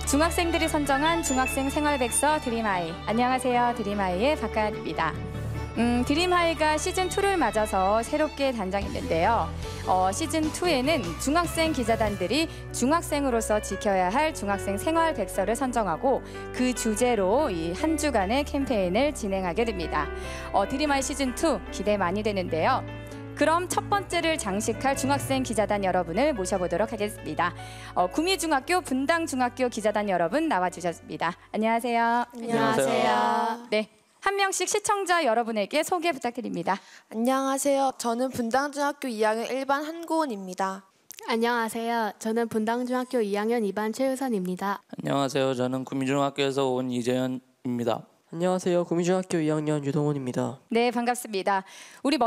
중학생들이 선정한 중학생 생활백서 드림하이. 안녕하세요. 드림하이의 박가연입니다. 드림하이가 시즌2를 맞아서 새롭게 단장했는데요. 시즌2에는 중학생 기자단들이 중학생으로서 지켜야 할 중학생 생활백서를 선정하고 그 주제로 이 한 주간의 캠페인을 진행하게 됩니다. 드림하이 시즌2 기대 많이 되는데요. 그럼 첫 번째를 장식할 중학생 기자단 여러분을 모셔보도록 하겠습니다. 구미중학교, 분당중학교 기자단 여러분 나와주셨습니다. 안녕하세요. 안녕하세요. 네, 한 명씩 시청자 여러분에게 소개 부탁드립니다. 안녕하세요. 저는 분당중학교 2학년 1반 한고은입니다. 안녕하세요. 저는 분당중학교 2학년 2반 최우선입니다. 안녕하세요. 저는 구미중학교에서 온 이재현입니다. 안녕하세요. 구미중학교 2학년 유동훈입니다. 네, 반갑습니다. 우리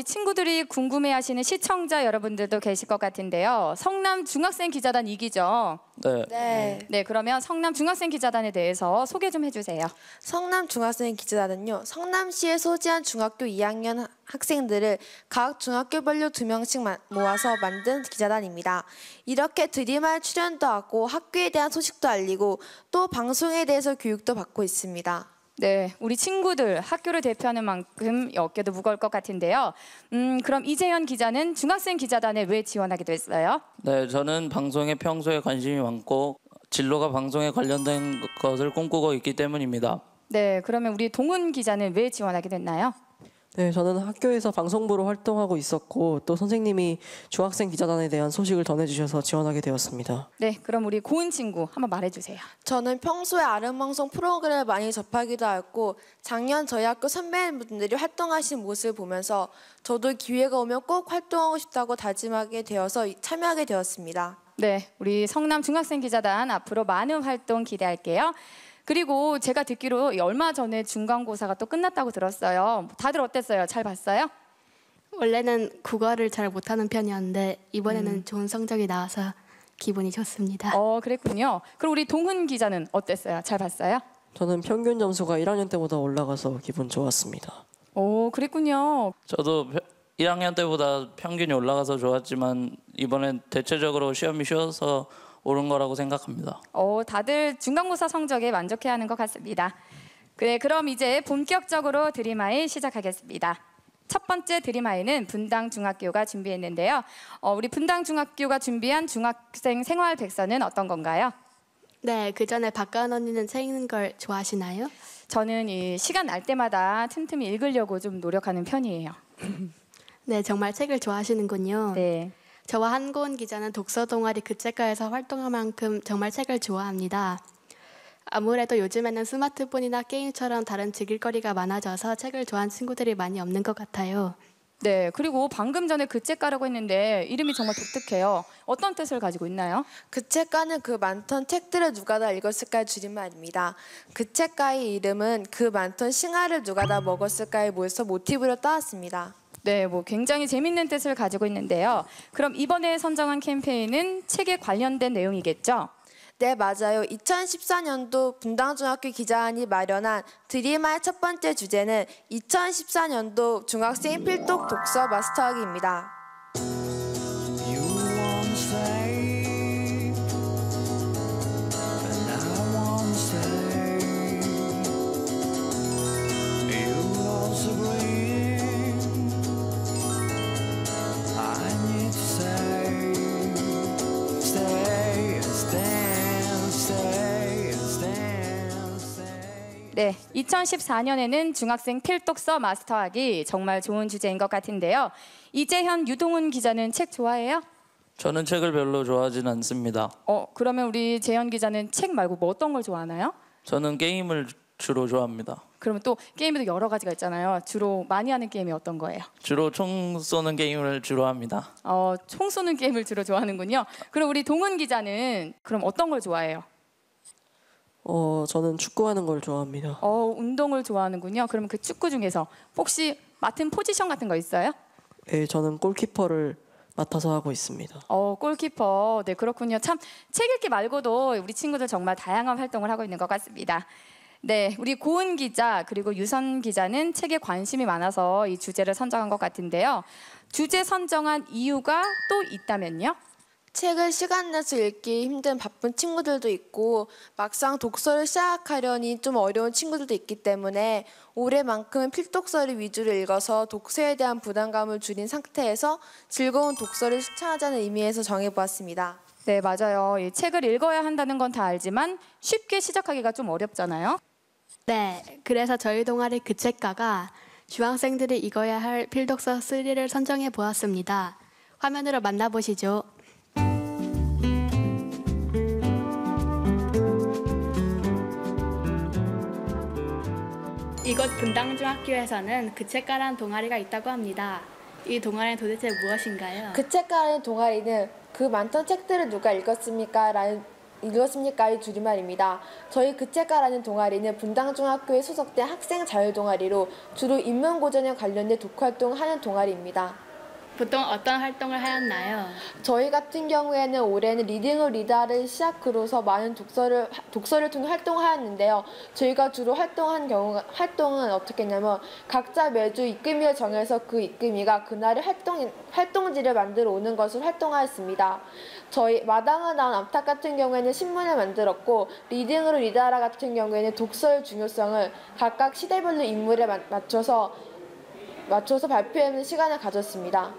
친구들이 궁금해하시는 시청자 여러분들도 계실 것 같은데요. 성남 중학생 기자단 2기죠? 네, 그러면 성남 중학생 기자단에 대해서 소개 좀 해주세요. 성남 중학생 기자단은요, 성남시에 소재한 중학교 2학년 학생들을 각 중학교별로 2명씩 모아서 만든 기자단입니다. 이렇게 드림할 출연도 하고 학교에 대한 소식도 알리고 또 방송에 대해서 교육도 받고 있습니다. 네, 우리 친구들 학교를 대표하는 만큼 어깨도 무거울 것 같은데요. 그럼 이재현 기자는 중학생 기자단에 왜 지원하게 됐어요? 네, 저는 방송에 평소에 관심이 많고 진로가 방송에 관련된 것을 꿈꾸고 있기 때문입니다. 네, 그러면 우리 동훈 기자는 왜 지원하게 됐나요? 네, 저는 학교에서 방송부로 활동하고 있었고 또 선생님이 중학생 기자단에 대한 소식을 전해주셔서 지원하게 되었습니다. 네, 그럼 우리 고은 친구 한번 말해주세요. 저는 평소에 아름방송 프로그램을 많이 접하기도 했고 작년 저희 학교 선배님들이 활동하시는 모습을 보면서 저도 기회가 오면 꼭 활동하고 싶다고 다짐하게 되어서 참여하게 되었습니다. 네, 우리 성남 중학생 기자단 앞으로 많은 활동 기대할게요. 그리고 제가 듣기로 얼마 전에 중간고사가 또 끝났다고 들었어요. 다들 어땠어요? 잘 봤어요? 원래는 국어를 잘 못하는 편이었는데 이번에는 좋은 성적이 나와서 기분이 좋습니다. 그랬군요. 그럼 우리 동훈 기자는 어땠어요? 잘 봤어요? 저는 평균 점수가 1학년 때보다 올라가서 기분 좋았습니다. 오, 그랬군요. 저도 1학년 때보다 평균이 올라가서 좋았지만 이번엔 대체적으로 시험이 쉬워서 오른 거라고 생각합니다. 다들 중간고사 성적에 만족해하는 것 같습니다. 그래, 그럼 이제 본격적으로 드림하이 시작하겠습니다. 첫 번째 드림하이는 분당중학교가 준비했는데요. 우리 분당중학교가 준비한 중학생 생활백서는 어떤 건가요? 네, 그 전에 박가은 언니는 책 읽는 걸 좋아하시나요? 저는 이 시간 날 때마다 틈틈이 읽으려고 좀 노력하는 편이에요. 네, 정말 책을 좋아하시는군요. 네. 저와 한고은 기자는 독서 동아리 그 책가에서 활동한 만큼 정말 책을 좋아합니다. 아무래도 요즘에는 스마트폰이나 게임처럼 다른 즐길거리가 많아져서 책을 좋아하는 친구들이 많이 없는 것 같아요. 네, 그리고 방금 전에 그 책가라고 했는데 이름이 정말 독특해요. 어떤 뜻을 가지고 있나요? 그 책가는 그 많던 책들을 누가 다 읽었을까의 줄임말입니다. 그 책가의 이름은 그 많던 싱아를 누가 다 먹었을까의 모티브로 따왔습니다. 네, 굉장히 재밌는 뜻을 가지고 있는데요. 그럼 이번에 선정한 캠페인은 책에 관련된 내용이겠죠? 네, 맞아요. 2014년도 분당중학교 기자단이 마련한 드림할 첫 번째 주제는 2014년도 중학생 필독 독서 마스터하기입니다. 네, 2014년에는 중학생 필독서 마스터하기 정말 좋은 주제인 것 같은데요. 이재현, 유동훈 기자는 책 좋아해요? 저는 책을 별로 좋아하진 않습니다. 그러면 우리 재현 기자는 책 말고 어떤 걸 좋아하나요? 저는 게임을 주로 좋아합니다. 그러면 또 게임에도 여러 가지가 있잖아요. 주로 많이 하는 게임이 어떤 거예요? 주로 총 쏘는 게임을 주로 합니다. 총 쏘는 게임을 주로 좋아하는군요. 그럼 우리 동훈 기자는 그럼 어떤 걸 좋아해요? 저는 축구하는 걸 좋아합니다. 운동을 좋아하는군요. 그러면 그 축구 중에서 혹시 맡은 포지션 같은 거 있어요? 네, 저는 골키퍼를 맡아서 하고 있습니다. 골키퍼. 네, 그렇군요. 참 책 읽기 말고도 우리 친구들 정말 다양한 활동을 하고 있는 것 같습니다. 네, 우리 고은 기자 그리고 유선 기자는 책에 관심이 많아서 이 주제를 선정한 것 같은데요. 주제 선정한 이유가 또 있다면요? 책을 시간 내서 읽기 힘든 바쁜 친구들도 있고 막상 독서를 시작하려니 좀 어려운 친구들도 있기 때문에 올해만큼은 필독서를 위주로 읽어서 독서에 대한 부담감을 줄인 상태에서 즐거운 독서를 실천하자는 의미에서 정해보았습니다. 네, 맞아요. 이 책을 읽어야 한다는 건 다 알지만 쉽게 시작하기가 좀 어렵잖아요. 네, 그래서 저희 동아리 그 책가가 중학생들이 읽어야 할 필독서 3를 선정해 보았습니다. 화면으로 만나보시죠. 이곳 분당중학교에서는 그 책가라는 동아리가 있다고 합니다. 이 동아리는 도대체 무엇인가요? 그 책가라는 동아리는 그 많던 책들을 누가 읽었습니까? 이 줄임말입니다. 저희 그 책가라는 동아리는 분당중학교에 소속된 학생 자율동아리로 주로 인문고전에 관련된 독활동을 하는 동아리입니다. 보통 어떤 활동을 하였나요? 저희 같은 경우에는 올해는 리딩 리다를 시작으로서 많은 독서를 통해 활동하였는데요. 저희가 주로 활동은 어떻게 했냐면 각자 매주 입금일을 정해서 그 입금이가 그날의 활동지를 만들어 오는 것을 활동하였습니다. 저희 마당을 나온 암탉 같은 경우에는 신문을 만들었고 리딩으로 리다라 같은 경우에는 독서의 중요성을 각각 시대별로 인물에 맞춰서 발표하는 시간을 가졌습니다.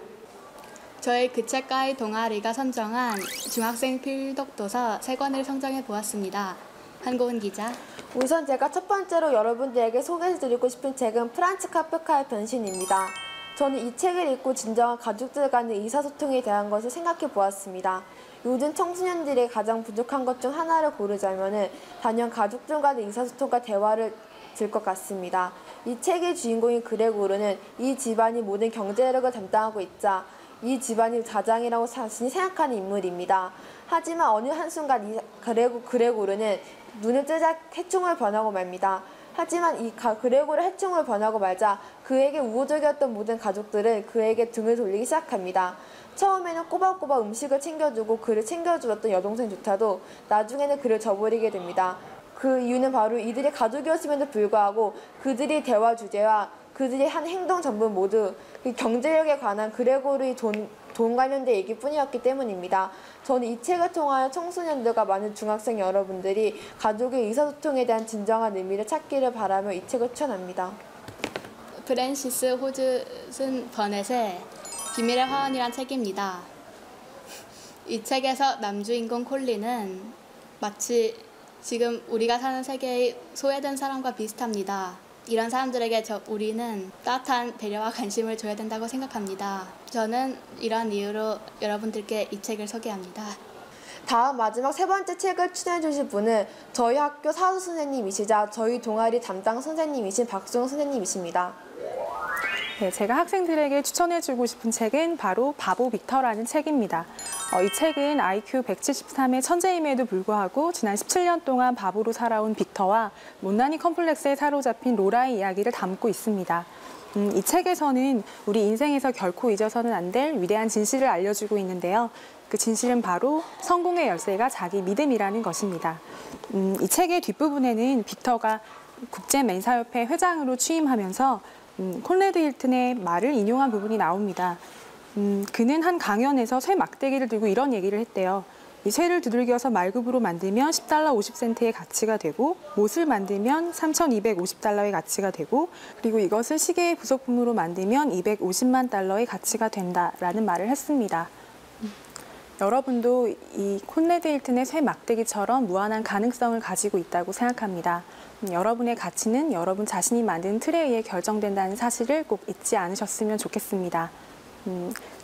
저희 그 책가의 동아리가 선정한 중학생 필독도서 3권을 선정해 보았습니다. 한고은 기자. 우선 제가 첫 번째로 여러분들에게 소개해드리고 싶은 책은 프란츠 카프카의 변신입니다. 저는 이 책을 읽고 진정한 가족들 간의 의사소통에 대한 것을 생각해 보았습니다. 요즘 청소년들이 가장 부족한 것 중 하나를 고르자면 단연 가족들 간의 의사소통과 대화를 들 것 같습니다. 이 책의 주인공인 그레고르는 이 집안이 모든 경제력을 담당하고 있자 이 집안이 자장이라고 자신이 생각하는 인물입니다. 하지만 어느 한순간 이 그레고르는 눈을 뜨자 해충으로 변하고 맙니다. 하지만 이 그레고르 해충으로 변하고 말자 그에게 우호적이었던 모든 가족들은 그에게 등을 돌리기 시작합니다. 처음에는 꼬박꼬박 음식을 챙겨주고 그를 챙겨주었던 여동생조차도 나중에는 그를 저버리게 됩니다. 그 이유는 바로 이들이 가족이었음에도 불구하고 그들이 대화 주제와 그들이 한 행동 전부 모두 경제력에 관한 그레고르의 돈 관련된 얘기뿐이었기 때문입니다. 저는 이 책을 통하여 청소년들과 많은 중학생 여러분들이 가족의 의사소통에 대한 진정한 의미를 찾기를 바라며 이 책을 추천합니다. 프랜시스 호즈슨 버넷의 비밀의 화원이란 책입니다. 이 책에서 남주인공 콜린은 마치 지금 우리가 사는 세계의 소외된 사람과 비슷합니다. 이런 사람들에게 우리는 따뜻한 배려와 관심을 줘야 된다고 생각합니다. 저는 이런 이유로 여러분들께 이 책을 소개합니다. 다음 마지막 3번째 책을 추천해 주실 분은 저희 학교 사수 선생님이시자 저희 동아리 담당 선생님이신 박수영 선생님이십니다. 네, 제가 학생들에게 추천해주고 싶은 책은 바로 바보 빅터라는 책입니다. 이 책은 IQ 173의 천재임에도 불구하고 지난 17년 동안 바보로 살아온 빅터와 못난이 컴플렉스에 사로잡힌 로라의 이야기를 담고 있습니다. 이 책에서는 우리 인생에서 결코 잊어서는 안 될 위대한 진실을 알려주고 있는데요. 그 진실은 바로 성공의 열쇠가 자기 믿음이라는 것입니다. 이 책의 뒷부분에는 빅터가 국제맨사협회 회장으로 취임하면서 콘래드 힐튼의 말을 인용한 부분이 나옵니다. 그는 한 강연에서 쇠 막대기를 들고 이런 얘기를 했대요. 이 쇠를 두들겨서 말굽으로 만들면 $10 50센트의 가치가 되고 못을 만들면 $3,250의 가치가 되고 그리고 이것을 시계의 부속품으로 만들면 $250만 가치가 된다라는 말을 했습니다. 여러분도 이 콘래드 힐튼의 쇠 막대기처럼 무한한 가능성을 가지고 있다고 생각합니다. 여러분의 가치는 여러분 자신이 만든 틀에 의해 결정된다는 사실을 꼭 잊지 않으셨으면 좋겠습니다.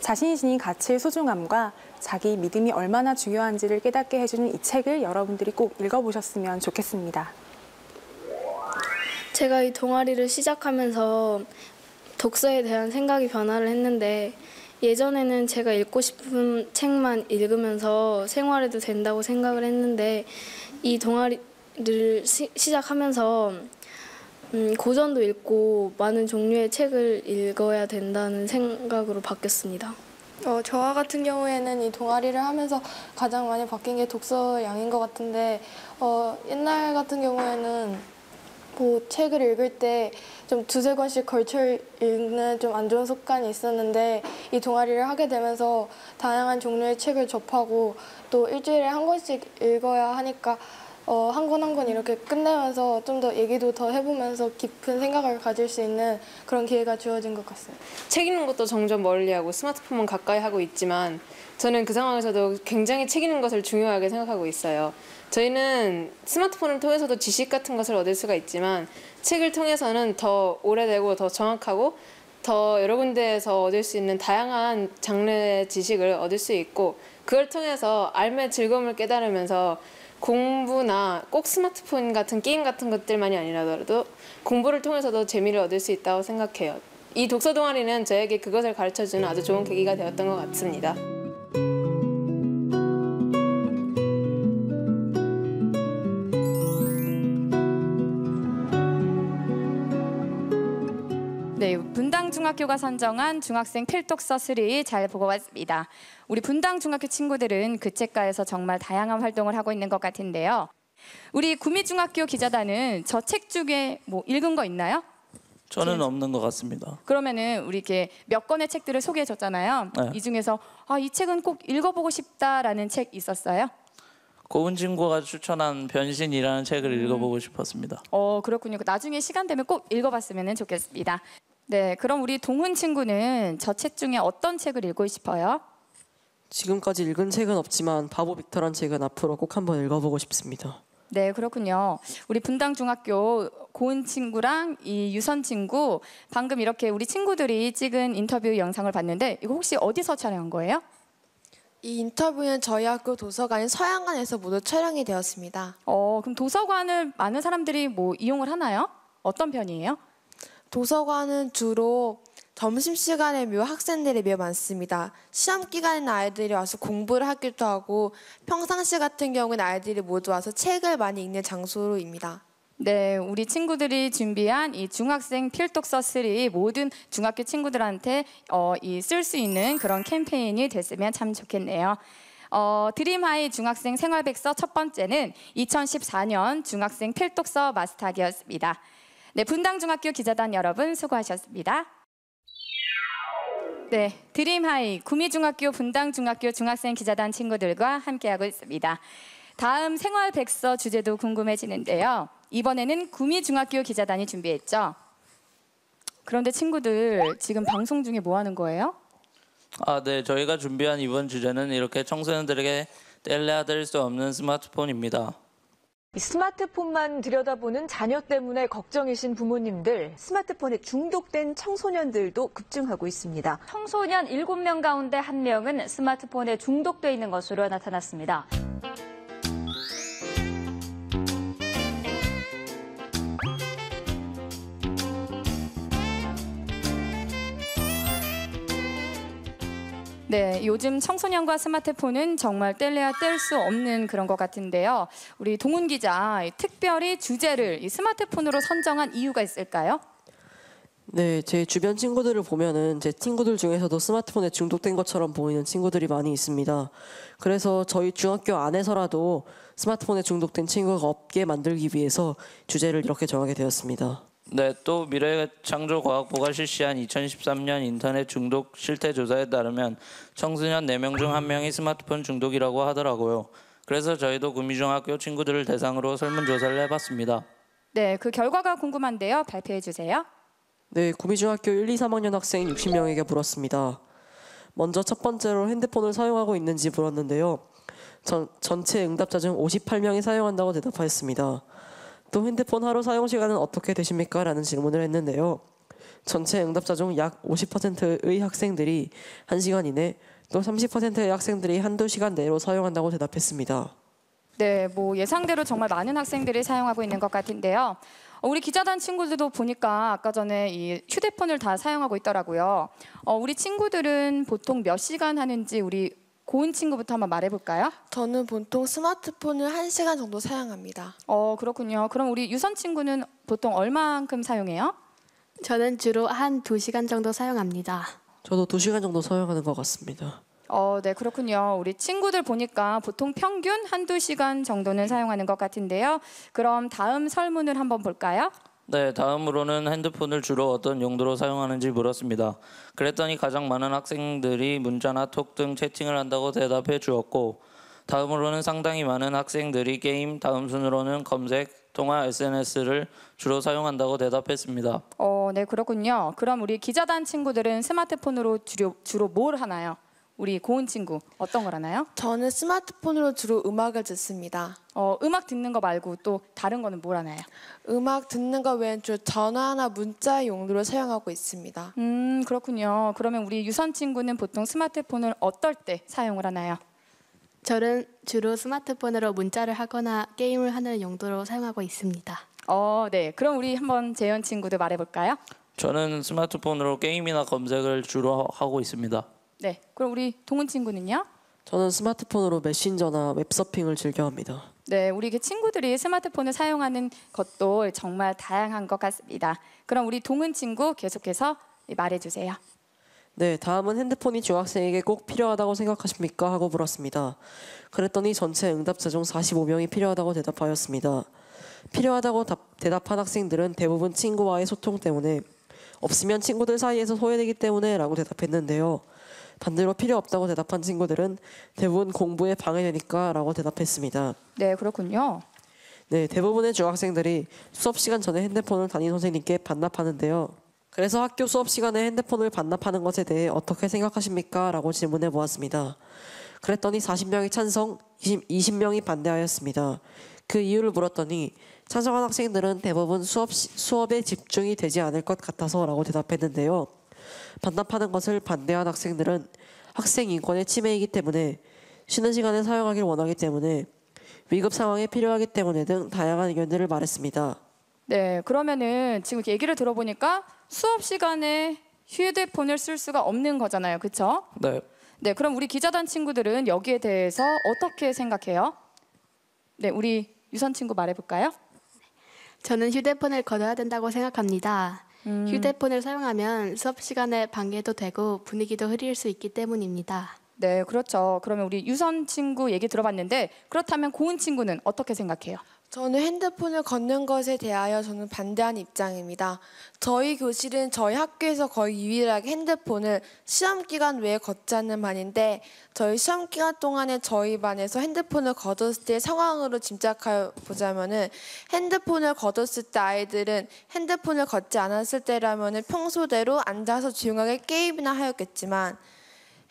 자신이 지닌 가치의 소중함과 자기 믿음이 얼마나 중요한지를 깨닫게 해주는 이 책을 여러분들이 꼭 읽어보셨으면 좋겠습니다. 제가 이 동아리를 시작하면서 독서에 대한 생각이 변화를 했는데 예전에는 제가 읽고 싶은 책만 읽으면서 생활해도 된다고 생각을 했는데 이 동아리를 시작하면서 고전도 읽고 많은 종류의 책을 읽어야 된다는 생각으로 바뀌었습니다. 저와 같은 경우에는 이 동아리를 하면서 가장 많이 바뀐 게 독서 양인 것 같은데 옛날 같은 경우에는 않고 책을 읽을 때 좀 두세 권씩 걸쳐 읽는 좀 안 좋은 습관이 있었는데 이 동아리를 하게 되면서 다양한 종류의 책을 접하고 또 일주일에 한 권씩 읽어야 하니까 한 권 한 권 이렇게 끝내면서 좀 더 얘기도 더 해보면서 깊은 생각을 가질 수 있는 그런 기회가 주어진 것 같습니다. 책 읽는 것도 점점 멀리하고 스마트폰만 가까이 하고 있지만 저는 그 상황에서도 굉장히 책 읽는 것을 중요하게 생각하고 있어요. 저희는 스마트폰을 통해서도 지식 같은 것을 얻을 수가 있지만 책을 통해서는 더 오래되고 더 정확하고 더 여러 군데에서 얻을 수 있는 다양한 장르의 지식을 얻을 수 있고 그걸 통해서 알매 즐거움을 깨달으면서 공부나 꼭 스마트폰 같은 게임 같은 것들만이 아니라도 공부를 통해서도 재미를 얻을 수 있다고 생각해요. 이 독서 동아리는 저에게 그것을 가르쳐주는 아주 좋은 계기가 되었던 것 같습니다. 네, 분당중학교가 선정한 중학생 필독서 3 잘 보고 왔습니다. 우리 분당중학교 친구들은 그 책가에서 정말 다양한 활동을 하고 있는 것 같은데요. 우리 구미중학교 기자단은 저 책 중에 뭐 읽은 거 있나요? 저는 없는 것 같습니다. 그러면은 우리 이렇게 몇 권의 책들을 소개해 줬잖아요. 네. 이 중에서 이 책은 꼭 읽어보고 싶다라는 책 있었어요? 고은 친구가 추천한 변신이라는 책을 읽어보고 싶었습니다. 그렇군요. 나중에 시간 되면 꼭 읽어봤으면 좋겠습니다. 네, 그럼 우리 동훈 친구는 저 책 중에 어떤 책을 읽고 싶어요? 지금까지 읽은 책은 없지만 바보 빅터란 책은 앞으로 꼭 한번 읽어보고 싶습니다. 네, 그렇군요. 우리 분당중학교 고은 친구랑 이 유선 친구 방금 이렇게 우리 친구들이 찍은 인터뷰 영상을 봤는데 이거 혹시 어디서 촬영한 거예요? 이 인터뷰는 저희 학교 도서관인 서양관에서 모두 촬영이 되었습니다. 그럼 도서관을 많은 사람들이 뭐 이용을 하나요? 어떤 편이에요? 도서관은 주로 점심시간에 학생들이 매우 많습니다. 시험 기간에는 아이들이 와서 공부를 하기도 하고 평상시 같은 경우는 아이들이 모두 와서 책을 많이 읽는 장소로입니다. 네, 우리 친구들이 준비한 이 중학생 필독서 3 모든 중학교 친구들한테 쓸 수 있는 그런 캠페인이 됐으면 참 좋겠네요. 드림하이 중학생 생활백서 첫 번째는 2014년 중학생 필독서 마스터하기였습니다. 네, 분당중학교 기자단 여러분 수고하셨습니다. 네, 드림하이 구미중학교 분당중학교 중학생 기자단 친구들과 함께하고 있습니다. 다음 생활백서 주제도 궁금해지는데요. 이번에는 구미중학교 기자단이 준비했죠. 그런데 친구들 지금 방송 중에 뭐 하는 거예요? 네, 저희가 준비한 이번 주제는 이렇게 청소년들에게 뗄래야 뗄 수 없는 스마트폰입니다. 스마트폰만 들여다보는 자녀 때문에 걱정이신 부모님들, 스마트폰에 중독된 청소년들도 급증하고 있습니다. 청소년 7명 가운데 1명은 스마트폰에 중독돼 있는 것으로 나타났습니다. 네, 요즘 청소년과 스마트폰은 정말 뗄래야 뗄 수 없는 그런 것 같은데요. 우리 동훈 기자, 특별히 주제를 이 스마트폰으로 선정한 이유가 있을까요? 네, 제 주변 친구들을 보면은 제 친구들 중에서도 스마트폰에 중독된 것처럼 보이는 친구들이 많이 있습니다. 그래서 저희 중학교 안에서라도 스마트폰에 중독된 친구가 없게 만들기 위해서 주제를 이렇게 정하게 되었습니다. 네, 또 미래창조과학부가 실시한 2013년 인터넷 중독 실태 조사에 따르면 청소년 4명 중 1명이 스마트폰 중독이라고 하더라고요. 그래서 저희도 구미중학교 친구들을 대상으로 설문조사를 해봤습니다. 네, 그 결과가 궁금한데요. 발표해 주세요. 네, 구미중학교 1, 2, 3학년 학생 60명에게 물었습니다. 먼저 첫 번째로 핸드폰을 사용하고 있는지 물었는데요. 전체 응답자 중 58명이 사용한다고 대답하였습니다. 또 핸드폰 하루 사용 시간은 어떻게 되십니까? 라는 질문을 했는데요. 전체 응답자 중 약 50%의 학생들이 1시간 이내, 또 30%의 학생들이 1~2시간 내로 사용한다고 대답했습니다. 네, 뭐 예상대로 정말 많은 학생들이 사용하고 있는 것 같은데요. 우리 기자단 친구들도 보니까 아까 전에 이 휴대폰을 다 사용하고 있더라고요. 우리 친구들은 보통 몇 시간 하는지 우리 고은 친구부터 한번 말해볼까요? 저는 보통 스마트폰을 1시간 정도 사용합니다. 그렇군요. 그럼 우리 유선 친구는 보통 얼마만큼 사용해요? 저는 주로 한 2시간 정도 사용합니다. 저도 2시간 정도 사용하는 것 같습니다. 네, 그렇군요. 우리 친구들 보니까 보통 평균 1~2시간 정도는 사용하는 것 같은데요. 그럼 다음 설문을 한번 볼까요? 네, 다음으로는 핸드폰을 주로 어떤 용도로 사용하는지 물었습니다. 그랬더니 가장 많은 학생들이 문자나 톡 등 채팅을 한다고 대답해 주었고, 다음으로는 상당히 많은 학생들이 게임, 다음 순으로는 검색, 통화, SNS를 주로 사용한다고 대답했습니다. 네, 그렇군요. 그럼 우리 기자단 친구들은 스마트폰으로 주로 뭘 하나요? 우리 고은 친구 어떤 걸 하나요? 저는 스마트폰으로 주로 음악을 듣습니다. 음악 듣는 거 말고 또 다른 거는 뭘 하나요? 음악 듣는 거 외엔 주로 전화나 문자 용도로 사용하고 있습니다. 그렇군요. 그러면 우리 유선 친구는 보통 스마트폰을 어떨 때 사용을 하나요? 저는 주로 스마트폰으로 문자를 하거나 게임을 하는 용도로 사용하고 있습니다. 네. 그럼 우리 한번 재현 친구도 말해볼까요? 저는 스마트폰으로 게임이나 검색을 주로 하고 있습니다. 네. 그럼 우리 동은 친구는요? 저는 스마트폰으로 메신저나 웹서핑을 즐겨합니다. 네, 우리 친구들이 스마트폰을 사용하는 것도 정말 다양한 것 같습니다. 그럼 우리 동은 친구 계속해서 말해주세요. 네, 다음은 핸드폰이 중학생에게 꼭 필요하다고 생각하십니까? 하고 물었습니다. 그랬더니 전체 응답자 중 45명이 필요하다고 대답하였습니다. 필요하다고 대답한 학생들은 대부분 친구와의 소통 때문에, 없으면 친구들 사이에서 소외되기 때문에 라고 대답했는데요. 반대로 필요 없다고 대답한 친구들은 대부분 공부에 방해되니까 라고 대답했습니다. 네, 그렇군요. 네, 대부분의 중학생들이 수업 시간 전에 핸드폰을 담임 선생님께 반납하는데요. 그래서 학교 수업 시간에 핸드폰을 반납하는 것에 대해 어떻게 생각하십니까? 라고 질문해 보았습니다. 그랬더니 40명이 찬성, 20명이 반대하였습니다. 그 이유를 물었더니 찬성한 학생들은 대부분 수업에 집중이 되지 않을 것 같아서 라고 대답했는데요. 반납하는 것을 반대한 학생들은 학생 인권의 침해이기 때문에, 쉬는 시간에 사용하길 원하기 때문에, 위급 상황에 필요하기 때문에 등 다양한 의견들을 말했습니다. 네, 그러면은 지금 얘기를 들어보니까 수업 시간에 휴대폰을 쓸 수가 없는 거잖아요, 그렇죠? 네. 네, 그럼 우리 기자단 친구들은 여기에 대해서 어떻게 생각해요? 네, 우리 유선 친구 말해볼까요? 저는 휴대폰을 거둬야 된다고 생각합니다. 휴대폰을 사용하면 수업 시간에 방해도 되고 분위기도 흐릴 수 있기 때문입니다. 네, 그렇죠. 그러면 우리 유선 친구 얘기 들어봤는데, 그렇다면 고은 친구는 어떻게 생각해요? 저는 핸드폰을 걷는 것에 대하여 저는 반대하는 입장입니다. 저희 교실은 저희 학교에서 거의 유일하게 핸드폰을 시험 기간 외에 걷지 않는 반인데, 저희 시험 기간 동안에 저희 반에서 핸드폰을 걷었을 때 상황으로 짐작해 보자면은, 핸드폰을 걷었을 때 아이들은 핸드폰을 걷지 않았을 때라면은 평소대로 앉아서 조용하게 게임이나 하였겠지만,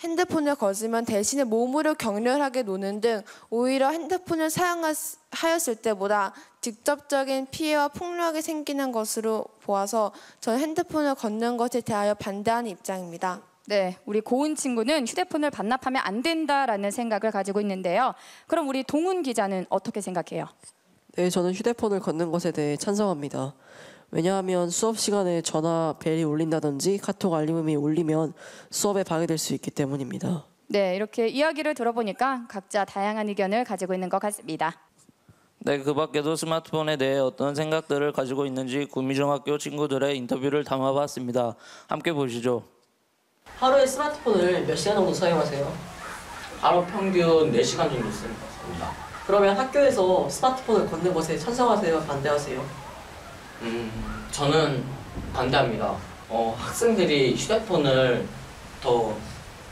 핸드폰을 거스면 대신에 몸으로 격렬하게 노는 등 오히려 핸드폰을 사용하였을 때보다 직접적인 피해와 폭력이 생기는 것으로 보아서 저는 핸드폰을 걷는 것에 대하여 반대하는 입장입니다. 네, 우리 고은 친구는 휴대폰을 반납하면 안 된다라는 생각을 가지고 있는데요. 그럼 우리 동훈 기자는 어떻게 생각해요? 네, 저는 휴대폰을 걷는 것에 대해 찬성합니다. 왜냐하면 수업 시간에 전화 벨이 울린다든지 카톡 알림음이 울리면 수업에 방해될 수 있기 때문입니다. 네, 이렇게 이야기를 들어보니까 각자 다양한 의견을 가지고 있는 것 같습니다. 네, 그 밖에도 스마트폰에 대해 어떤 생각들을 가지고 있는지 구미중학교 친구들의 인터뷰를 담아봤습니다. 함께 보시죠. 하루에 스마트폰을 몇 시간 정도 사용하세요? 하루 평균 4시간 정도 쓰는 것 같습니다. 그러면 학교에서 스마트폰을 걷는 것에 찬성하세요? 반대하세요? 저는 반대합니다. 학생들이 휴대폰을 더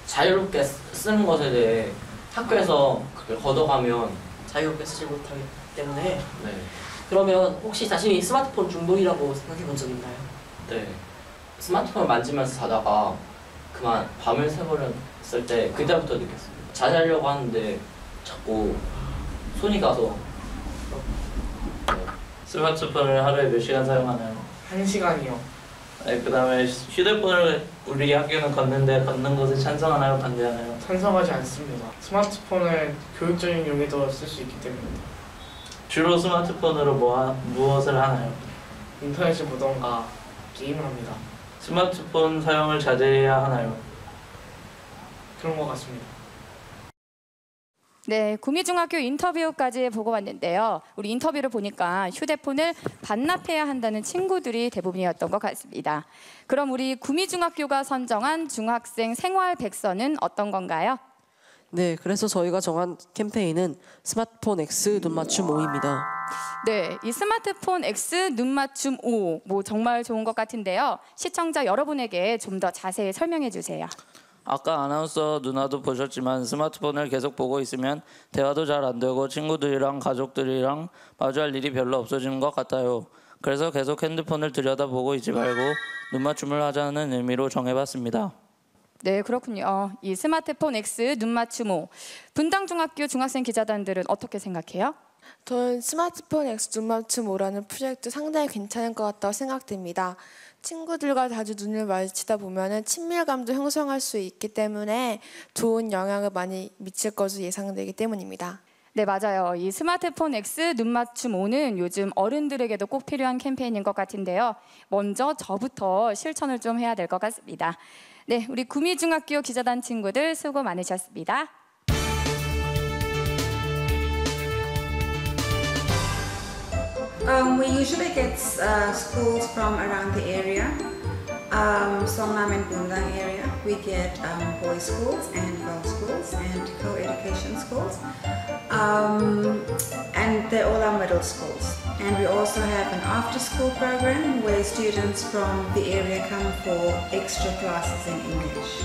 자유롭게 쓰는 것에 대해 학교에서 그걸 걷어가면 자유롭게 쓰지 못하기 때문에. 네. 그러면 혹시 자신이 스마트폰 중독이라고 생각해 본 적 있나요? 네. 스마트폰을 만지면서 자다가 그만 밤을 새버렸을 때 그때부터 느꼈습니다. 자제하려고 하는데 자꾸 손이 가서. 스마트폰을 하루에 몇 시간 사용하나요? 1시간이요. 네, 그 다음에 휴대폰을 우리 학교는 걷는데 걷는 것을 찬성하나요? 반대하나요? 찬성하지 않습니다. 스마트폰을 교육적인 용에도 쓸 수 있기 때문입니다. 주로 스마트폰으로 무엇을 하나요? 인터넷을 보던가 게임을 합니다. 스마트폰 사용을 자제해야 하나요? 그런 것 같습니다. 네, 구미중학교 인터뷰까지 보고 왔는데요. 우리 인터뷰를 보니까 휴대폰을 반납해야 한다는 친구들이 대부분이었던 것 같습니다. 그럼 우리 구미중학교가 선정한 중학생 생활 백서는 어떤 건가요? 네, 그래서 저희가 정한 캠페인은 스마트폰 X 눈맞춤 5입니다. 네, 이 스마트폰 X 눈맞춤 O 뭐 정말 좋은 것 같은데요. 시청자 여러분에게 좀 더 자세히 설명해 주세요. 아까 아나운서 누나도 보셨지만 스마트폰을 계속 보고 있으면 대화도 잘 안 되고 친구들이랑 가족들이랑 마주할 일이 별로 없어지는 것 같아요. 그래서 계속 핸드폰을 들여다보고 있지 말고 눈맞춤을 하자는 의미로 정해봤습니다. 네, 그렇군요. 이 스마트폰 X 눈맞춤 O. 분당중학교 중학생 기자단들은 어떻게 생각해요? 저는 스마트폰 X 눈맞춤 오라는 프로젝트 상당히 괜찮을 것 같다고 생각됩니다. 친구들과 자주 눈을 마주치다 보면 친밀감도 형성할 수 있기 때문에 좋은 영향을 많이 미칠 것으로 예상되기 때문입니다. 네, 맞아요. 이 스마트폰 X 눈맞춤 O는 요즘 어른들에게도 꼭 필요한 캠페인인 것 같은데요. 먼저 저부터 실천을 좀 해야 될 것 같습니다. 네, 우리 구미중학교 기자단 친구들 수고 많으셨습니다. We usually get schools from around the area. Songnam and Bundang area, we get boys' schools and girls' schools and co-education schools. And they all are middle schools. And we also have an after-school program where students from the area come for extra classes in English.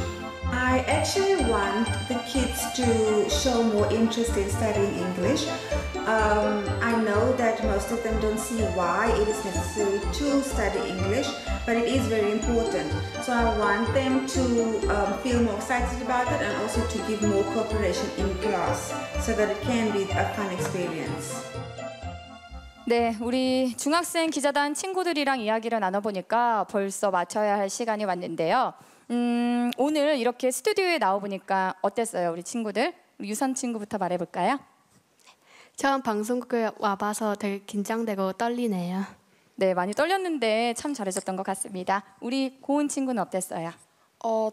I actually want the kids to show more interest in studying English. I know that most of them don't see why it is necessary to study English, but it is very important. So I want them to feel more excited about it and also to give more cooperation in class so that it can be a fun experience. 네, 우리 중학생 기자단 친구들이랑 이야기를 나눠보니까 벌써 마쳐야 할 시간이 왔는데요. 오늘 이렇게 스튜디오에 나와보니까 어땠어요, 우리 친구들? 우리 유선 친구부터 말해볼까요? 처음 방송국에 와봐서 되게 긴장되고 떨리네요. 네, 많이 떨렸는데 참 잘해줬던 것 같습니다. 우리 고은 친구는 어땠어요?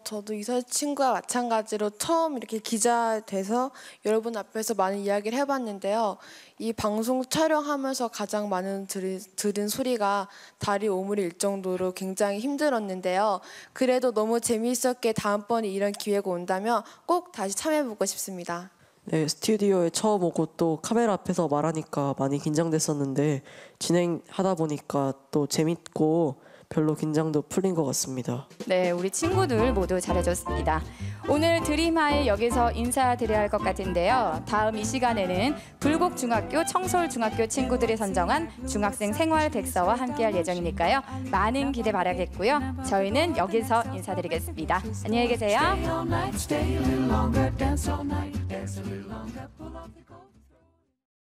저도 이설 친구와 마찬가지로 처음 이렇게 기자 돼서 여러분 앞에서 많은 이야기를 해봤는데요. 이 방송 촬영하면서 가장 많은 들은 소리가 다리 오므릴 정도로 굉장히 힘들었는데요. 그래도 너무 재미있었기에 다음번에 이런 기회가 온다면 꼭 다시 참여해보고 싶습니다. 네, 스튜디오에 처음 오고 또 카메라 앞에서 말하니까 많이 긴장됐었는데 진행하다 보니까 또 재밌고 별로 긴장도 풀린 것 같습니다. 네, 우리 친구들 모두 잘해줬습니다. 오늘 드림하이 여기서 인사드려야 할 것 같은데요. 다음 이 시간에는 불곡중학교, 청솔중학교 친구들이 선정한 중학생 생활 백서와 함께할 예정이니까요. 많은 기대 바라겠고요. 저희는 여기서 인사드리겠습니다. 안녕히 계세요.